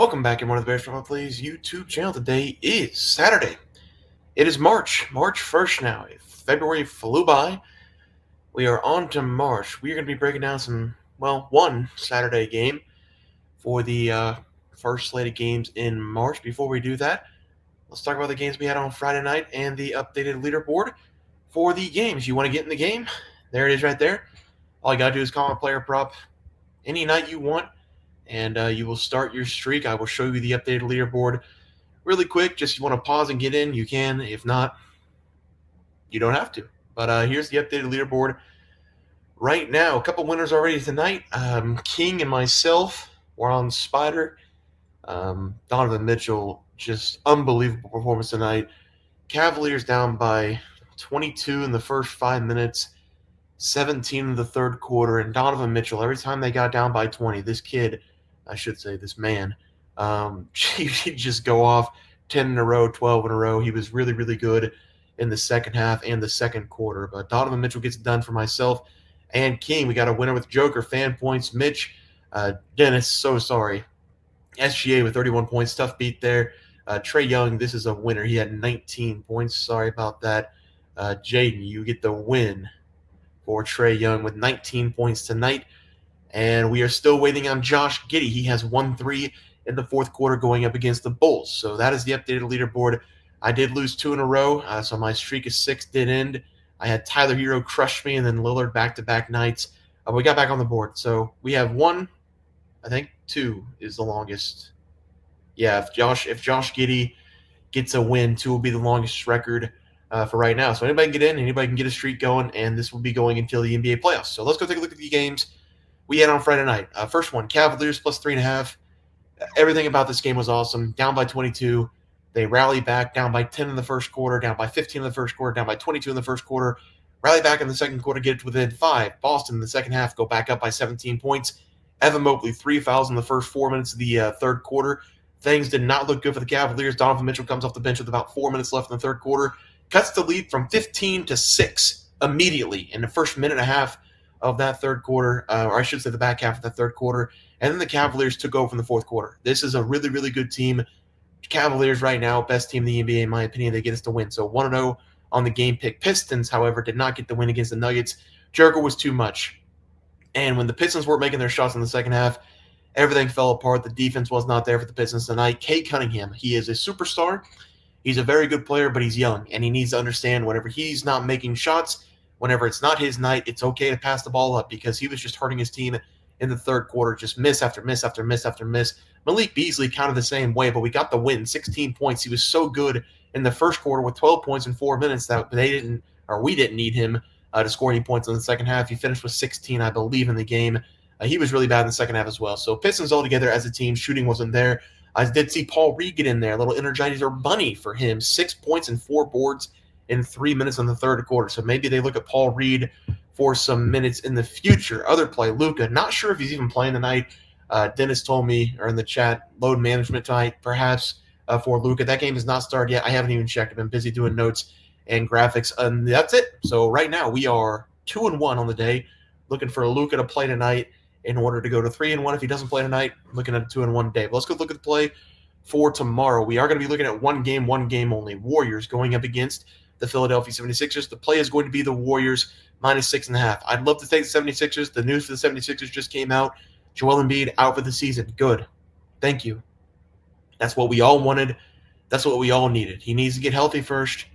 Welcome back, everyone, to the Bears Football Plays YouTube channel. Today is Saturday. It is March 1st now. February flew by. We are on to March. We are going to be breaking down one Saturday game for the first slate of games in March. Before we do that, let's talk about the games we had on Friday night and the updated leaderboard for the games. You want to get in the game? There it is right there. All you got to do is call a player prop any night you want, and you will start your streak. I will show you the updated leaderboard really quick. Just if you want to pause and get in, you can. If not, you don't have to. But here's the updated leaderboard right now. A couple winners already tonight. King and myself were on Spider. Donovan Mitchell, just unbelievable performance tonight. Cavaliers down by 22 in the first 5 minutes, 17 in the third quarter, and Donovan Mitchell, every time they got down by 20, this man, he'd just go off 10 in a row, 12 in a row. He was really, really good in the second half and the second quarter. But Donovan Mitchell gets it done for myself and King. We got a winner with Joker, fan points. Mitch, Dennis, so sorry. SGA with 31 points, tough beat there. Trey Young, this is a winner. He had 19 points. Sorry about that. Jaden, you get the win for Trey Young with 19 points tonight. And we are still waiting on Josh Giddey. He has 1-3 in the fourth quarter going up against the Bulls. So that is the updated leaderboard. I did lose 2 in a row, so my streak of 6 did end. I had Tyler Hero crush me and then Lillard back-to-back nights. We got back on the board. So we have 1, I think 2 is the longest. Yeah, if Josh Giddey gets a win, 2 will be the longest record for right now. So anybody can get in, anybody can get a streak going, and this will be going until the NBA playoffs. So let's go take a look at the games we had on Friday night. First one, Cavaliers plus 3.5. Everything about this game was awesome. Down by 22. They rally back, down by 10 in the first quarter, down by 15 in the first quarter, down by 22 in the first quarter. Rally back in the second quarter, get it to within 5. Boston in the second half go back up by 17 points. Evan Mobley, 3 fouls in the first 4 minutes of the third quarter. Things did not look good for the Cavaliers. Donovan Mitchell comes off the bench with about 4 minutes left in the third quarter. Cuts the lead from 15 to 6 immediately in the first minute and a half of that third quarter, or I should say the back half of the third quarter. And then the Cavaliers took over in the fourth quarter. This is a really, really good team. Cavaliers right now, best team in the NBA, in my opinion. They get us to win. So 1-0 on the game pick. Pistons, however, did not get the win against the Nuggets. Jericho was too much. And when the Pistons weren't making their shots in the second half, everything fell apart. The defense was not there for the Pistons tonight. Cade Cunningham, he is a superstar. He's a very good player, but he's young, and he needs to understand whenever he's not making shots, whenever it's not his night, it's okay to pass the ball up because he was just hurting his team in the third quarter, just miss after miss after miss after miss. Malik Beasley kind of the same way, but we got the win, 16 points. He was so good in the first quarter with 12 points in 4 minutes that we didn't need him to score any points in the second half. He finished with 16, I believe, in the game. He was really bad in the second half as well. So Pistons all together as a team, shooting wasn't there. I did see Paul Reed get in there, a little Energizer bunny for him, 6 points and 4 boards in 3 minutes in the third quarter. So maybe they look at Paul Reed for some minutes in the future. Other play, Luka. Not sure if he's even playing tonight. Dennis told me, or in the chat, load management tonight, perhaps, for Luka. That game has not started yet. I haven't even checked. I've been busy doing notes and graphics. And that's it. So right now we are 2-1 on the day, looking for Luka to play tonight in order to go to 3-1. If he doesn't play tonight, looking at a 2-1 day. But let's go look at the play for tomorrow. We are going to be looking at one game only. Warriors going up against the Philadelphia 76ers. The play is going to be the Warriors minus 6.5. I'd love to take the 76ers. The news for the 76ers just came out. Joel Embiid out for the season. Good. Thank you. That's what we all wanted. That's what we all needed. He needs to get healthy first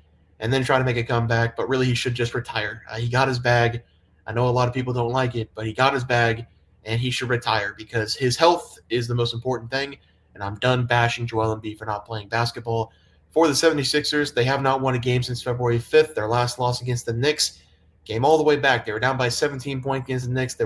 and then try to make a comeback, but really he should just retire. He got his bag. I know a lot of people don't like it, but he got his bag, and he should retire because his health is the most important thing, and I'm done bashing Joel Embiid for not playing basketball. For the 76ers, they have not won a game since February 5th. Their last loss against the Knicks came all the way back. They were down by 17 points against the Knicks.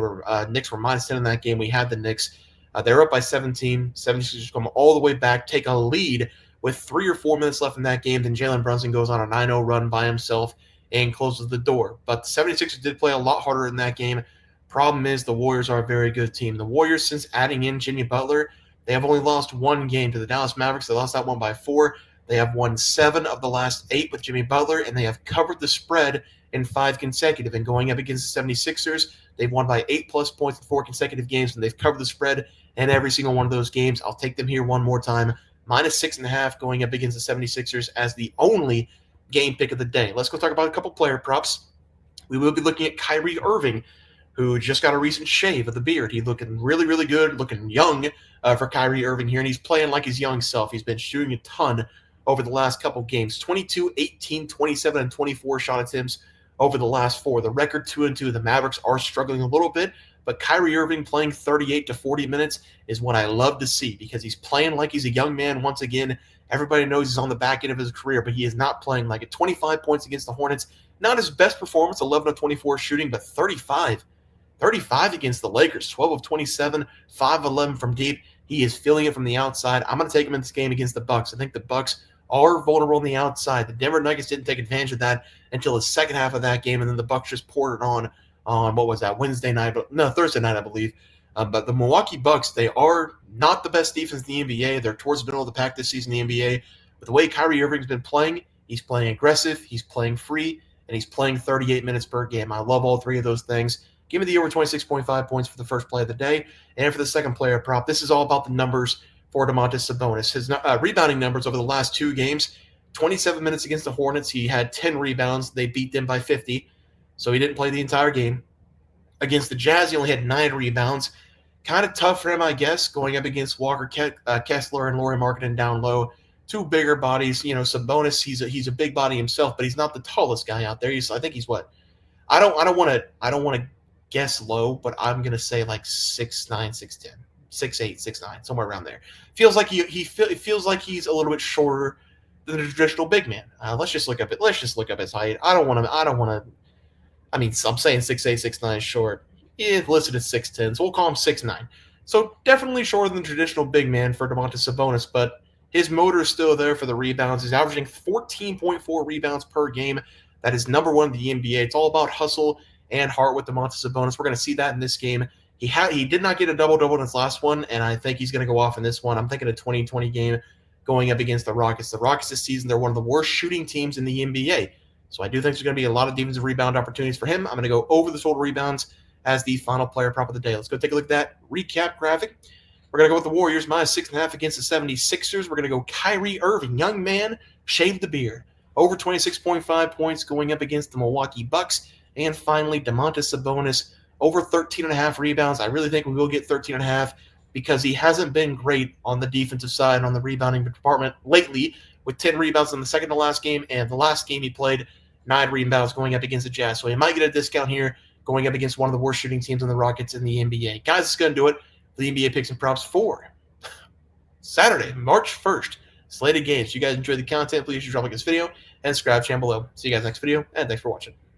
Knicks were minus 10 in that game. We had the Knicks. They were up by 17. 76ers come all the way back, take a lead with 3 or 4 minutes left in that game. Then Jalen Brunson goes on a 9-0 run by himself and closes the door. But the 76ers did play a lot harder in that game. Problem is the Warriors are a very good team. The Warriors, since adding in Jimmy Butler, they have only lost 1 game to the Dallas Mavericks. They lost that one by 4. They have won 7 of the last 8 with Jimmy Butler, and they have covered the spread in 5 consecutive. And going up against the 76ers, they've won by 8+ points in 4 consecutive games, and they've covered the spread in every single one of those games. I'll take them here one more time. -6.5 going up against the 76ers as the only game pick of the day. Let's go talk about a couple player props. We will be looking at Kyrie Irving, who just got a recent shave of the beard. He's looking really, really good, looking young for Kyrie Irving here, and he's playing like his young self. He's been shooting a ton over the last couple games. 22, 18, 27, and 24 shot attempts over the last 4. The record 2-2. The Mavericks are struggling a little bit, but Kyrie Irving playing 38 to 40 minutes is what I love to see because he's playing like he's a young man once again. Everybody knows he's on the back end of his career, but he is not playing like it. 25 points against the Hornets. Not his best performance, 11 of 24 shooting, but 35 against the Lakers, 12 of 27, 5 of 11 from deep. He is feeling it from the outside. I'm going to take him in this game against the Bucks. I think the Bucks are vulnerable on the outside. The Denver Nuggets didn't take advantage of that until the second half of that game, and then the Bucks just poured it on what was that, Thursday night, I believe. But the Milwaukee Bucks, they are not the best defense in the NBA. They're towards the middle of the pack this season in the NBA. But the way Kyrie Irving's been playing, he's playing aggressive, he's playing free, and he's playing 38 minutes per game. I love all three of those things. Give me the over 26.5 points for the first play of the day. And for the second player prop, this is all about the numbers for Domantas Sabonis. His rebounding numbers over the last 2 games, 27 minutes against the Hornets, he had 10 rebounds. They beat them by 50, so he didn't play the entire game. Against the Jazz, he only had 9 rebounds. Kind of tough for him, I guess, going up against Walker Kessler and Lauri Markkanen down low. 2 bigger bodies. Sabonis, he's a big body himself, but he's not the tallest guy out there. I think he's what? I don't want to guess low, but I'm gonna say like 6'9", 6'10", 6'8", 6'9", somewhere around there. Feels like it feels like he's a little bit shorter than a traditional big man. Let's just look up his height. I don't want to. I mean, I'm saying 6'8", 6'9" is short. He's listed as 6'10", so we'll call him 6'9". So definitely shorter than traditional big man for Domantas Sabonis, but his motor is still there for the rebounds. He's averaging 14.4 rebounds per game. That is number 1 in the NBA. It's all about hustle and heart with Domantas Sabonis. We're going to see that in this game. He did not get a double-double in his last one, and I think he's going to go off in this one. I'm thinking a 20-20 game going up against the Rockets. The Rockets this season, they're one of the worst shooting teams in the NBA. So I do think there's going to be a lot of defensive rebound opportunities for him. I'm going to go over the total rebounds as the final player prop of the day. Let's go take a look at that recap graphic. We're going to go with the Warriors -6.5 against the 76ers. We're going to go Kyrie Irving, young man, shaved the beard. Over 26.5 points going up against the Milwaukee Bucks. And finally, Domantas Sabonis, over 13.5 rebounds. I really think we will get 13.5 because he hasn't been great on the defensive side and on the rebounding department lately, with 10 rebounds in the second to last game, and the last game he played, 9 rebounds going up against the Jazz. So he might get a discount here going up against one of the worst shooting teams in the Rockets in the NBA. Guys, it's going to do it for the NBA picks and props for Saturday, March 1st. Slated games. If you guys enjoyed the content, please drop a like this video and subscribe channel below. See you guys next video, and thanks for watching.